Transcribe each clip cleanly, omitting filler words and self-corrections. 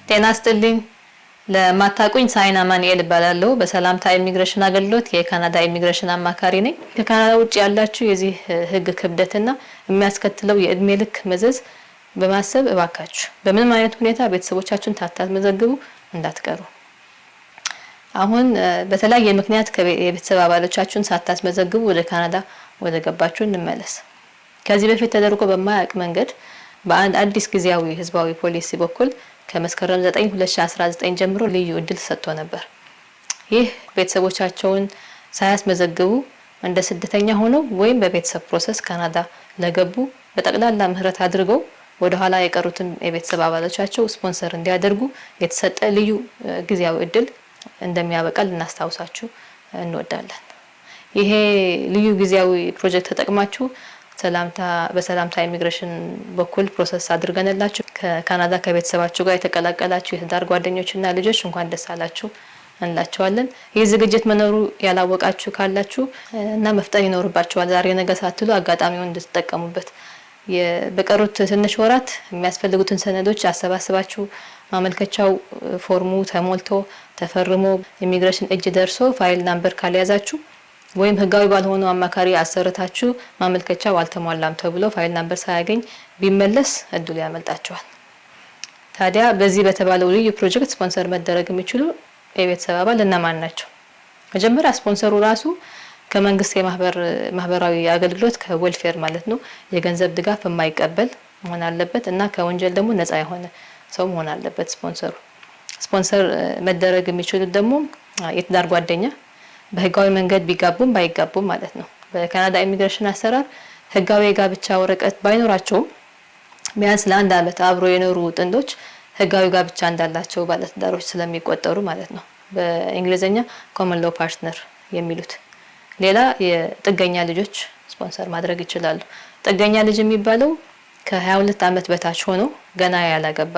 ጤና ይስጥልኝ። ለማታቁኝ ሳይና ማንኤል እባላለሁ። በሰላምታ ኢሚግሬሽን አገልግሎት የካናዳ ኢሚግሬሽን አማካሪ ነኝ። ከካናዳ ውጭ ያላችሁ የዚህ ህግ ክብደትና የሚያስከትለው የእድሜ ልክ መዘዝ በማሰብ እባካችሁ በምንም አይነት ሁኔታ ቤተሰቦቻችሁን ታታመዘግቡ እንዳትቀሩ። አሁን በተለያየ ምክንያት የቤተሰብ አባሎቻችሁን ሳታስመዘግቡ ወደ ካናዳ ወደ ገባችሁ እንመለስ። ከዚህ በፊት ተደርጎ በማያውቅ መንገድ በአንድ አዲስ ጊዜያዊ ህዝባዊ ፖሊሲ በኩል ከመስከረም 9 2019 ጀምሮ ልዩ እድል ሰጥቶ ነበር። ይህ ቤተሰቦቻቸውን ሳያስመዘግቡ እንደ ስደተኛ ሆነው ወይም በቤተሰብ ፕሮሰስ ካናዳ ለገቡ በጠቅላላ ምህረት አድርገው ወደ ኋላ የቀሩትን የቤተሰብ አባሎቻቸው ስፖንሰር እንዲያደርጉ የተሰጠ ልዩ ጊዜያዊ እድል እንደሚያበቃል እናስታውሳችሁ እንወዳለን። ይሄ ልዩ ጊዜያዊ ፕሮጀክት ተጠቅማችሁ በሰላምታ ኢሚግሬሽን በኩል ፕሮሰስ አድርገንላችሁ ከካናዳ ከቤተሰባችሁ ጋር የተቀላቀላችሁ የትዳር ጓደኞችና ልጆች እንኳን ደስ አላችሁ እንላችኋለን። ይህ ዝግጅት መኖሩ ያላወቃችሁ ካላችሁ እና መፍጠር ይኖርባችኋል። ዛሬ ነገ ሳትሉ አጋጣሚውን እንድትጠቀሙበት። በቀሩት ትንሽ ወራት የሚያስፈልጉትን ሰነዶች አሰባስባችሁ ማመልከቻው ፎርሙ ተሞልቶ ተፈርሞ ኢሚግሬሽን እጅ ደርሶ ፋይል ናምበር ካልያዛችሁ ወይም ህጋዊ ባልሆነ አማካሪ አሰርታችሁ ማመልከቻው አልተሟላም ተብሎ ፋይል ናምበር ሳያገኝ ቢመለስ እድሉ ያመልጣችኋል። ታዲያ በዚህ በተባለው ልዩ ፕሮጀክት ስፖንሰር መደረግ የሚችሉ የቤተሰብ አባል እነማን ናቸው? መጀመሪያ ስፖንሰሩ ራሱ ከመንግስት የማህበራዊ አገልግሎት ከዌልፌር ማለት ነው የገንዘብ ድጋፍ የማይቀበል መሆን አለበት እና ከወንጀል ደግሞ ነፃ የሆነ ሰው መሆን አለበት ስፖንሰሩ። ስፖንሰር መደረግ የሚችሉት ደግሞ የትዳር ጓደኛ በህጋዊ መንገድ ቢጋቡም ባይጋቡም ማለት ነው። በካናዳ ኢሚግሬሽን አሰራር ህጋዊ የጋብቻ ወረቀት ባይኖራቸውም ቢያንስ ለአንድ አመት አብሮ የኖሩ ጥንዶች ህጋዊ ጋብቻ እንዳላቸው ባለትዳሮች ስለሚቆጠሩ ማለት ነው። በእንግሊዘኛ ኮመን ሎው ፓርትነር የሚሉት። ሌላ የጥገኛ ልጆች ስፖንሰር ማድረግ ይችላሉ። ጥገኛ ልጅ የሚባለው ከ22 አመት በታች ሆኖ ገና ያላገባ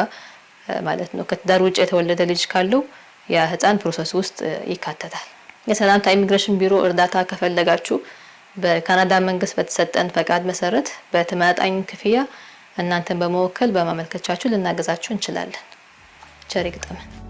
ማለት ነው። ከትዳር ውጭ የተወለደ ልጅ ካለው የህፃን ፕሮሰስ ውስጥ ይካተታል። የሰላምታ ኢሚግሬሽን ቢሮ እርዳታ ከፈለጋችሁ በካናዳ መንግስት በተሰጠን ፈቃድ መሰረት በተመጣጣኝ ክፍያ እናንተን በመወከል በማመልከቻችሁ ልናገዛችሁ እንችላለን። ቸር ይግጠመን።